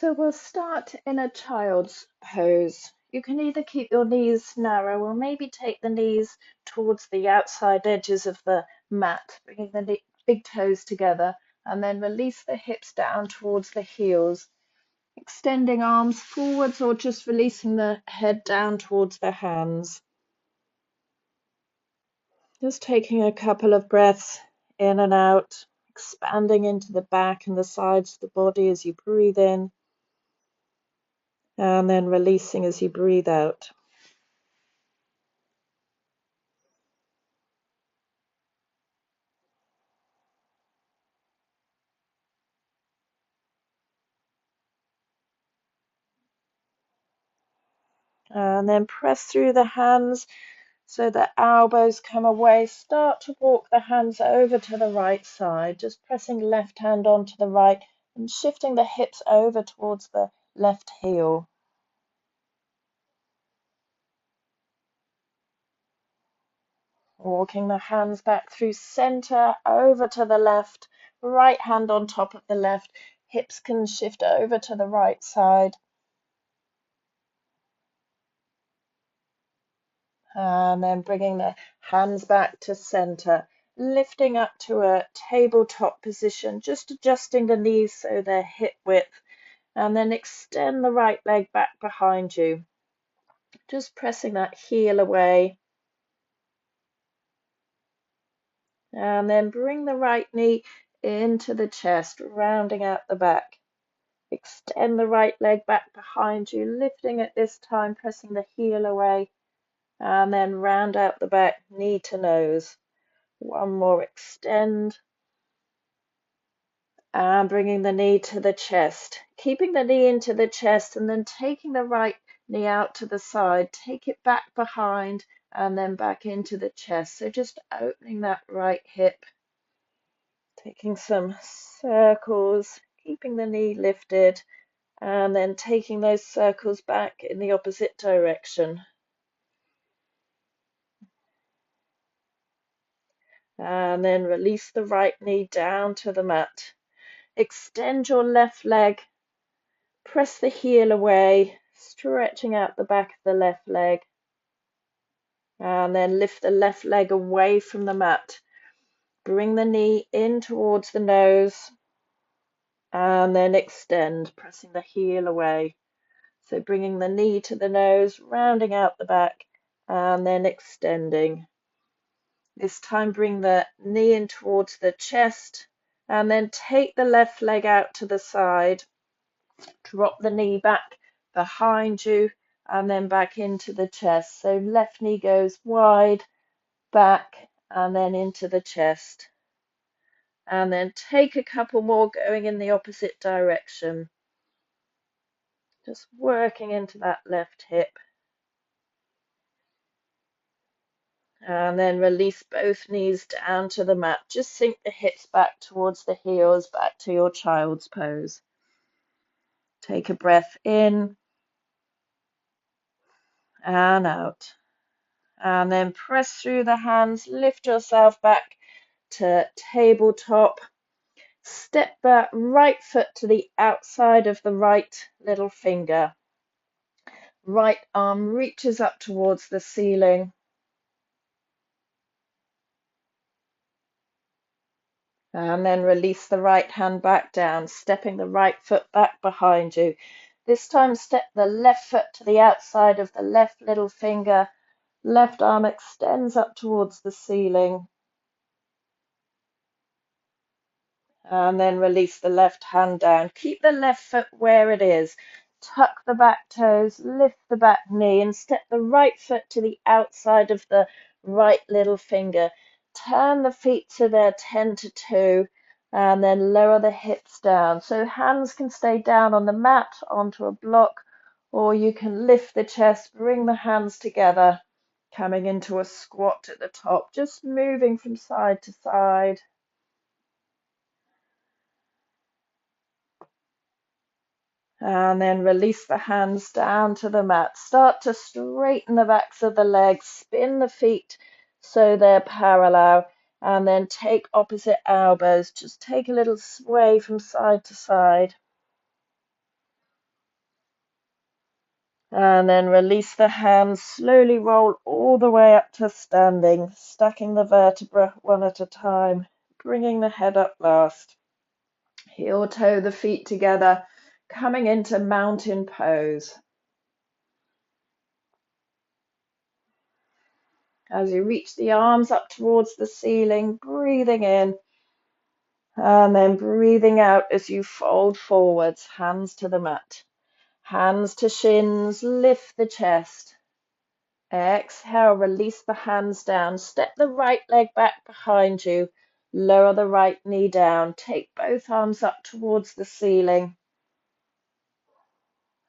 So we'll start in a child's pose. You can either keep your knees narrow or maybe take the knees towards the outside edges of the mat, bringing the big toes together, and then release the hips down towards the heels, extending arms forwards or just releasing the head down towards the hands. Just taking a couple of breaths in and out, expanding into the back and the sides of the body as you breathe in, and then releasing as you breathe out. And then press through the hands so the elbows come away. Start to walk the hands over to the right side, just pressing left hand onto the right and shifting the hips over towards the left heel. Walking the hands back through center, over to the left, right hand on top of the left. Hips can shift over to the right side. And then bringing the hands back to center, lifting up to a tabletop position, just adjusting the knees so they're hip width, and then extend the right leg back behind you, just pressing that heel away. And then bring the right knee into the chest, rounding out the back. Extend the right leg back behind you, lifting it this time, pressing the heel away, and then round out the back, knee to nose. One more, extend, and bringing the knee to the chest. Keeping the knee into the chest and then taking the right knee out to the side. Take it back behind and then back into the chest. So just opening that right hip. Taking some circles, keeping the knee lifted, and then taking those circles back in the opposite direction. And then release the right knee down to the mat. Extend your left leg. Press the heel away, stretching out the back of the left leg. And then lift the left leg away from the mat. Bring the knee in towards the nose. And then extend, pressing the heel away. So bringing the knee to the nose, rounding out the back, and then extending. This time bring the knee in towards the chest, and then take the left leg out to the side. Drop the knee back behind you and then back into the chest. So left knee goes wide, back, and then into the chest. And then take a couple more going in the opposite direction. Just working into that left hip. And then release both knees down to the mat. Just sink the hips back towards the heels, back to your child's pose. Take a breath in and out. And then press through the hands, lift yourself back to tabletop. Step that right foot to the outside of the right little finger. Right arm reaches up towards the ceiling. And then release the right hand back down, stepping the right foot back behind you. This time step the left foot to the outside of the left little finger. Left arm extends up towards the ceiling. And then release the left hand down. Keep the left foot where it is. Tuck the back toes, lift the back knee, and step the right foot to the outside of the right little finger. Turn the feet to their 10 to 2, and then lower the hips down. So hands can stay down on the mat, onto a block, or you can lift the chest, bring the hands together, coming into a squat at the top, just moving from side to side. And then release the hands down to the mat. Start to straighten the backs of the legs, spin the feet so they're parallel, and then take opposite elbows. Just take a little sway from side to side. And then release the hands, slowly roll all the way up to standing, stacking the vertebra one at a time, bringing the head up last. Heel toe the feet together, coming into mountain pose. As you reach the arms up towards the ceiling, breathing in, and then breathing out as you fold forwards, hands to the mat. Hands to shins, lift the chest. Exhale, release the hands down. Step the right leg back behind you. Lower the right knee down. Take both arms up towards the ceiling.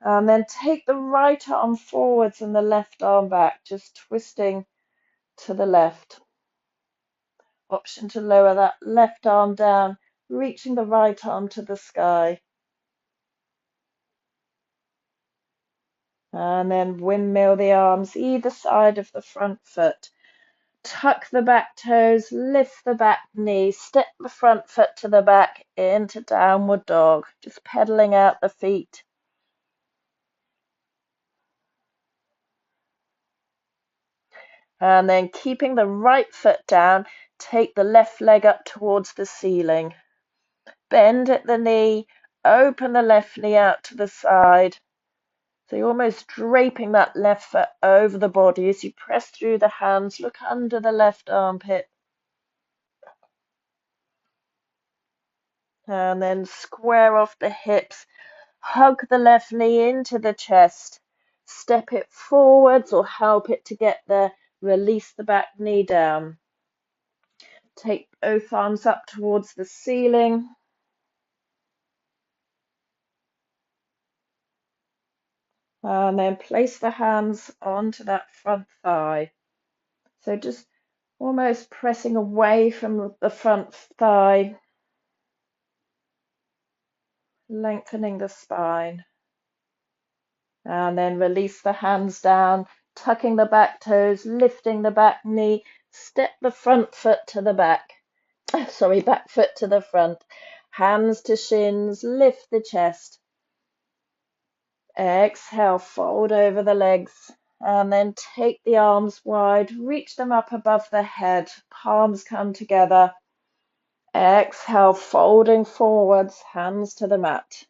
And then take the right arm forwards and the left arm back, just twisting to the left. Option to lower that left arm down, reaching the right arm to the sky. And then windmill the arms either side of the front foot. Tuck the back toes, lift the back knee, step the front foot to the back into downward dog, just pedaling out the feet. And then keeping the right foot down, take the left leg up towards the ceiling. Bend at the knee, open the left knee out to the side. So you're almost draping that left foot over the body as you press through the hands, look under the left armpit. And then square off the hips, hug the left knee into the chest, step it forwards or help it to get there, release the back knee down. Take both arms up towards the ceiling. And then place the hands onto that front thigh. So just almost pressing away from the front thigh, lengthening the spine. And then release the hands down, tucking the back toes, lifting the back knee, step the front foot to the back. Sorry, back foot to the front. Hands to shins, lift the chest. Exhale, fold over the legs. And then take the arms wide, reach them up above the head, palms come together. Exhale, folding forwards, hands to the mat.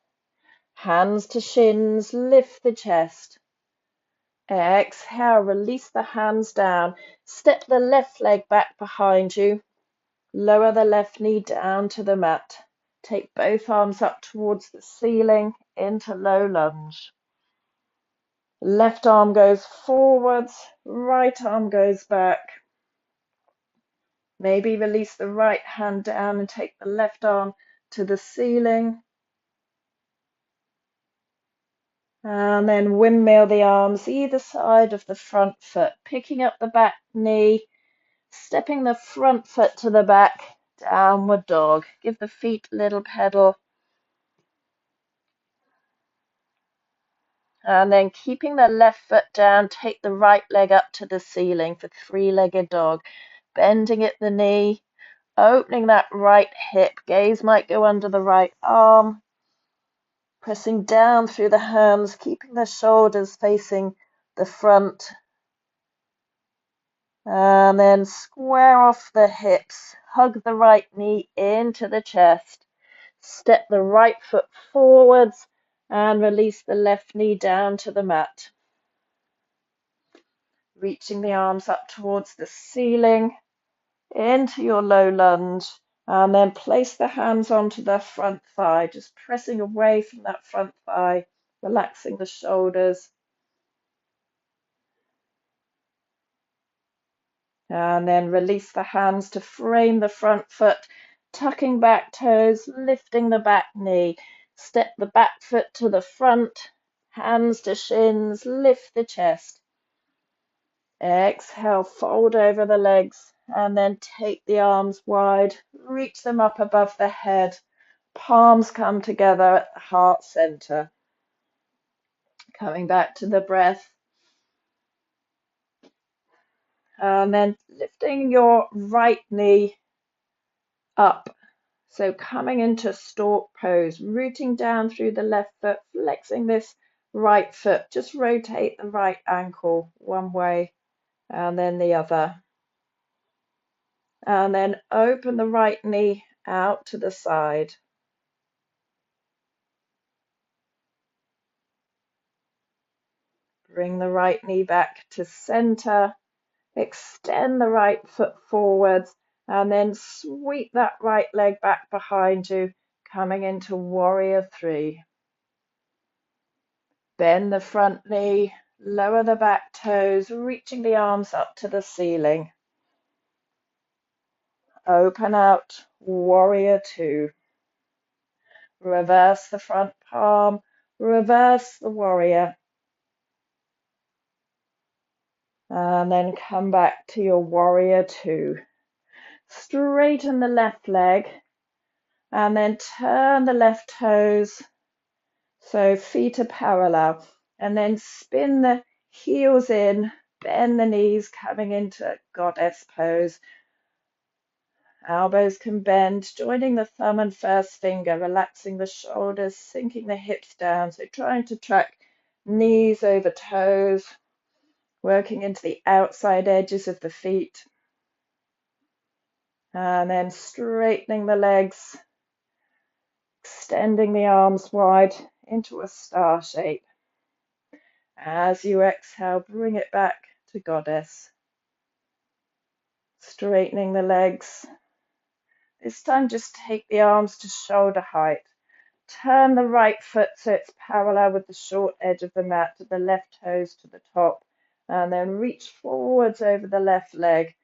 Hands to shins, lift the chest. Exhale, release the hands down. Step the left leg back behind you. Lower the left knee down to the mat. Take both arms up towards the ceiling into low lunge. Left arm goes forwards, right arm goes back. Maybe release the right hand down and take the left arm to the ceiling. And then windmill the arms either side of the front foot, picking up the back knee, stepping the front foot to the back, downward dog. Give the feet a little pedal. And then keeping the left foot down, take the right leg up to the ceiling for three-legged dog. Bending at the knee, opening that right hip. Gaze might go under the right arm. Pressing down through the hands, keeping the shoulders facing the front. And then square off the hips. Hug the right knee into the chest. Step the right foot forwards and release the left knee down to the mat. Reaching the arms up towards the ceiling, into your low lunge, and then place the hands onto the front thigh, just pressing away from that front thigh, relaxing the shoulders. And then release the hands to frame the front foot, tucking back toes, lifting the back knee. Step the back foot to the front, hands to shins, lift the chest. Exhale, fold over the legs, and then take the arms wide, reach them up above the head. Palms come together at the heart center. Coming back to the breath. And then lifting your right knee up. So coming into stork pose, rooting down through the left foot, flexing this right foot, just rotate the right ankle one way and then the other. And then open the right knee out to the side. Bring the right knee back to center. Extend the right foot forwards and then sweep that right leg back behind you, coming into warrior three. Bend the front knee, lower the back toes, reaching the arms up to the ceiling. Open out, warrior two. Reverse the front palm, reverse the warrior. And then come back to your warrior two. Straighten the left leg and then turn the left toes so feet are parallel. And then spin the heels in, bend the knees coming into goddess pose. Elbows can bend, joining the thumb and first finger, relaxing the shoulders, sinking the hips down. So trying to track knees over toes, working into the outside edges of the feet. And then straightening the legs, extending the arms wide into a star shape. As you exhale, bring it back to goddess. Straightening the legs. This time just take the arms to shoulder height. Turn the right foot so it's parallel with the short edge of the mat, to the left toes to the top. And then reach forwards over the left leg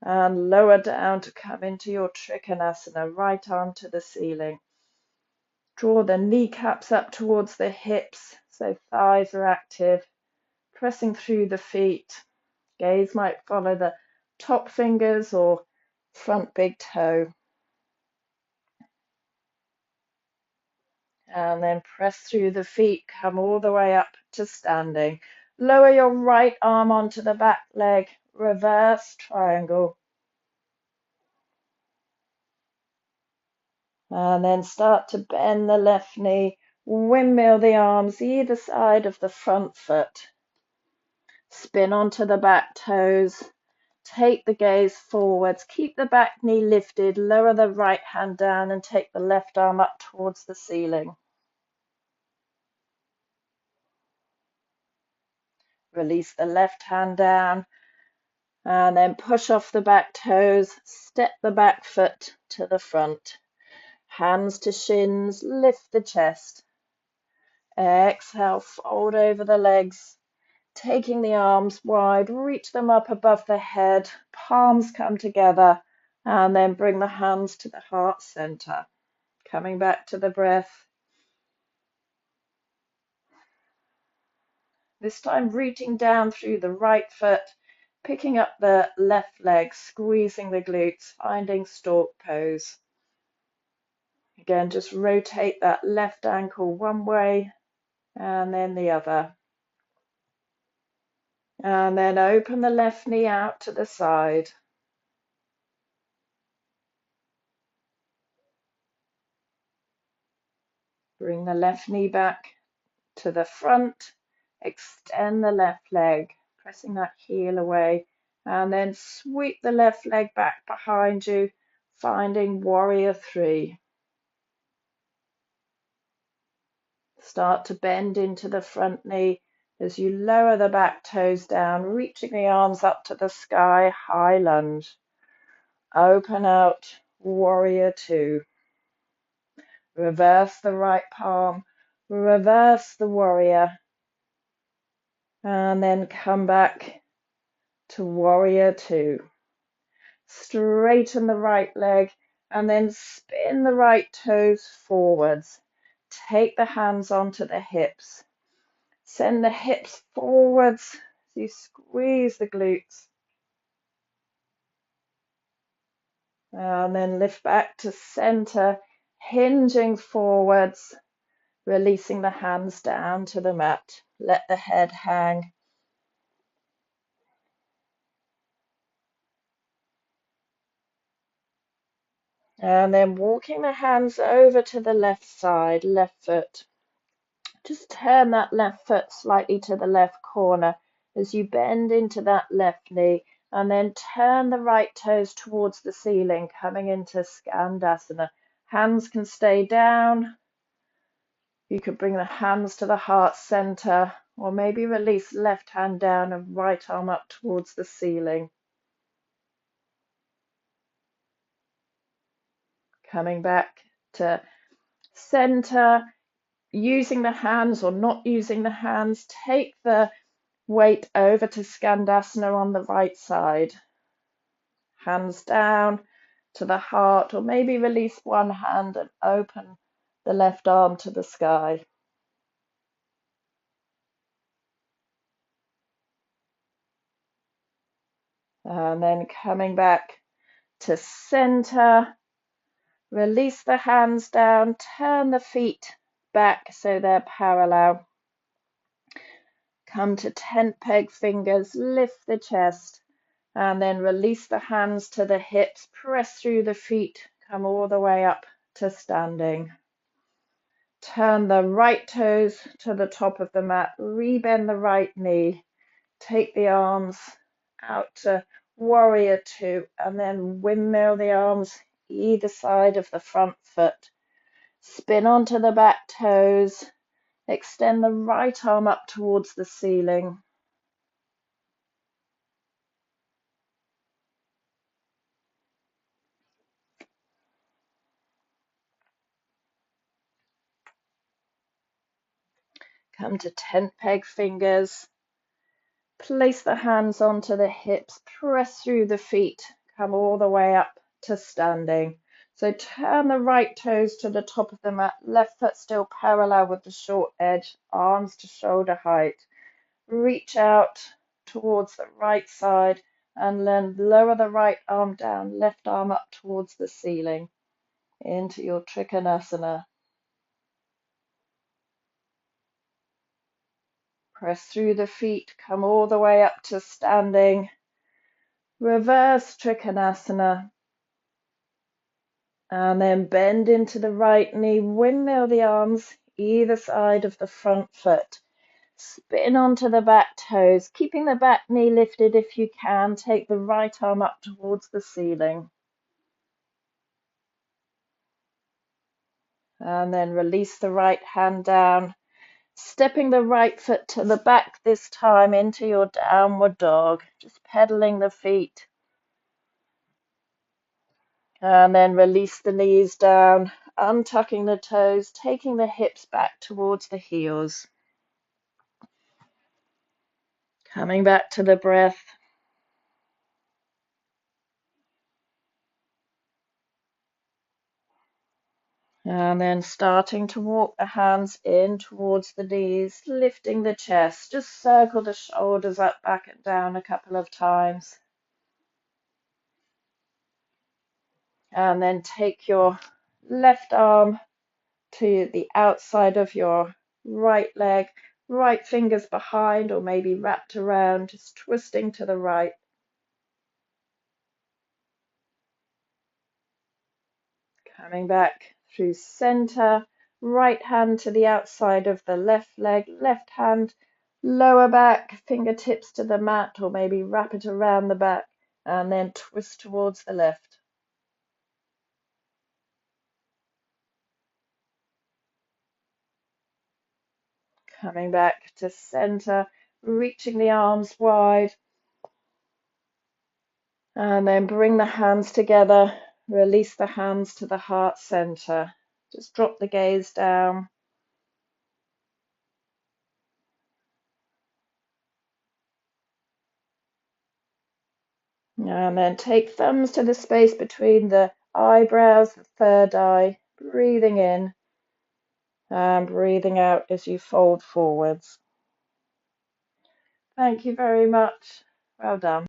and lower down to come into your Trikonasana, right arm to the ceiling. Draw the kneecaps up towards the hips so thighs are active, pressing through the feet. Gaze might follow the top fingers or front big toe. And then press through the feet, come all the way up to standing. Lower your right arm onto the back leg, reverse triangle. And then start to bend the left knee, windmill the arms either side of the front foot. Spin onto the back toes. Take the gaze forwards. Keep the back knee lifted. Lower the right hand down and take the left arm up towards the ceiling. Release the left hand down and then push off the back toes. Step the back foot to the front. Hands to shins. Lift the chest. Exhale, fold over the legs. Taking the arms wide, reach them up above the head, palms come together, and then bring the hands to the heart center. Coming back to the breath. This time reaching down through the right foot, picking up the left leg, squeezing the glutes, finding stork pose. Again, just rotate that left ankle one way and then the other. And then open the left knee out to the side. Bring the left knee back to the front. Extend the left leg, pressing that heel away. And then sweep the left leg back behind you, finding warrior three. Start to bend into the front knee as you lower the back toes down, reaching the arms up to the sky, high lunge. Open out, warrior two. Reverse the right palm, reverse the warrior, and then come back to warrior two. Straighten the right leg and then spin the right toes forwards. Take the hands onto the hips. Send the hips forwards as you squeeze the glutes. And then lift back to center, hinging forwards, releasing the hands down to the mat. Let the head hang. And then walking the hands over to the left side, left foot, Just turn that left foot slightly to the left corner as you bend into that left knee, and then turn the right toes towards the ceiling, coming into Skandasana. Hands can stay down. You could bring the hands to the heart center, or maybe release left hand down and right arm up towards the ceiling. Coming back to center, using the hands or not using the hands, take the weight over to Skandasana on the right side. Hands down to the heart, or maybe release one hand and open the left arm to the sky. And then coming back to center, release the hands down, turn the feet back so they're parallel. Come to tent peg fingers, lift the chest, and then release the hands to the hips, press through the feet, come all the way up to standing. Turn the right toes to the top of the mat, rebend the right knee, take the arms out to warrior two, and then windmill the arms either side of the front foot. Spin onto the back toes, extend the right arm up towards the ceiling. Come to tent peg fingers. Place the hands onto the hips, press through the feet, come all the way up to standing. So turn the right toes to the top of the mat, left foot still parallel with the short edge, arms to shoulder height. Reach out towards the right side and then lower the right arm down, left arm up towards the ceiling into your Trikonasana. Press through the feet, come all the way up to standing. Reverse Trikonasana. And then bend into the right knee, windmill the arms either side of the front foot. Spin onto the back toes, keeping the back knee lifted if you can. Take the right arm up towards the ceiling. And then release the right hand down, stepping the right foot to the back this time into your downward dog, just pedaling the feet. And then release the knees down, untucking the toes, taking the hips back towards the heels. Coming back to the breath. And then starting to walk the hands in towards the knees, lifting the chest. Just circle the shoulders up, back and down a couple of times. And then take your left arm to the outside of your right leg, right fingers behind or maybe wrapped around, just twisting to the right. Coming back through center, right hand to the outside of the left leg, left hand lower back, fingertips to the mat or maybe wrap it around the back and then twist towards the left. Coming back to center, reaching the arms wide and then bring the hands together, release the hands to the heart center. Just drop the gaze down. And then take thumbs to the space between the eyebrows, the third eye, breathing in and breathing out as you fold forwards. Thank you very much. Well done.